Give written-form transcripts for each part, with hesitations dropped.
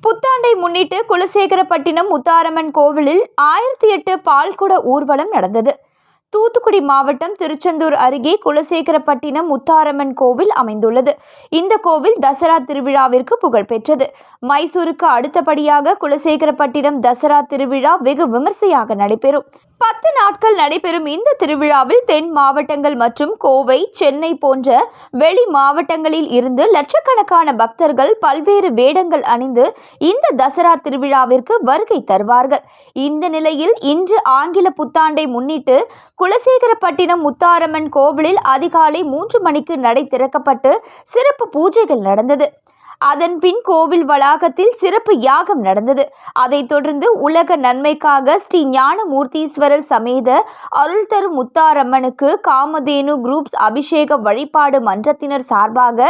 புத்தாண்டை முன்னிட்டு குலசேகரப்பட்டினம் முத்தாரம்மன் கோவிலில் 1008 பால்குட ஊர்வலம் நடந்தது. தூத்துக்குடி மாவட்டம் திருச்செந்தூர் அருகே குலசேகரப்பட்டினம் முத்தாரம்மன் கோவில் அமைந்துள்ளது. இந்த கோவில் தசரா திருவிழாவிற்கு புகழ்பெற்றது. மைசூருக்கு அடுத்தபடியாக குலசேகரப்பட்டினம் தசரா திருவிழா வெகு விமர்சையாக நடைபெறும். 10 நாட்கள் நடைபெறும் இந்த திருவிழாவில் தென் மாவட்டங்கள் மற்றும் கோவை, சென்னை போன்ற வெளி மாவட்டங்களில் இருந்து லட்சக்கணக்கான பக்தர்கள் பல்வேறு வேடங்கள் அணிந்து இந்த தசரா திருவிழாவிற்கு வருகை தருவார்கள். இந்த நிலையில் இன்று ஆங்கில புத்தாண்டை முன்னிட்டு குலசேகரப்பட்டினம் முத்தாரம்மன் கோவிலில் அதிகாலை 3 மணிக்கு நடை திறக்கப்பட்டு சிறப்பு பூஜைகள் நடந்தது. அதன் பின் கோவில் வளாகத்தில் சிறப்பு யாகம் நடந்தது. அதைத் தொடர்ந்து உலக நன்மைக்காக ஸ்ரீ ஞானமூர்த்தீஸ்வரர் சமேத அருள் தரும் முத்தாரம்மனுக்கு காமதேனு குரூப்ஸ் அபிஷேக வழிபாடு மன்றத்தினர் சார்பாக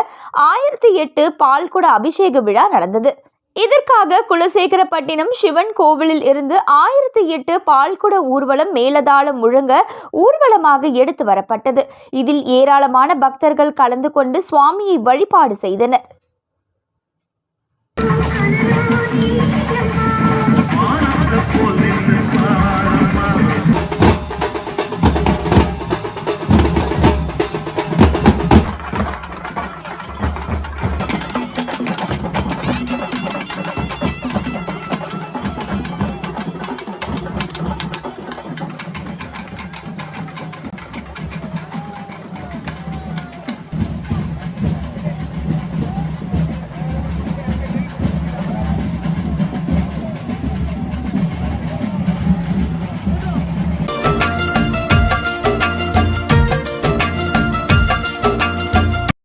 1008 பால்குட அபிஷேக விழா நடந்தது. இதற்காக குலசேகரப்பட்டினம் சிவன் கோவிலில் இருந்து 1008 பால்குட ஊர்வலம் மேலதாளம் முழங்க ஊர்வலமாக எடுத்து வரப்பட்டது. இதில் ஏராளமான பக்தர்கள் கலந்து கொண்டு சுவாமியை வழிபாடு செய்தனர்.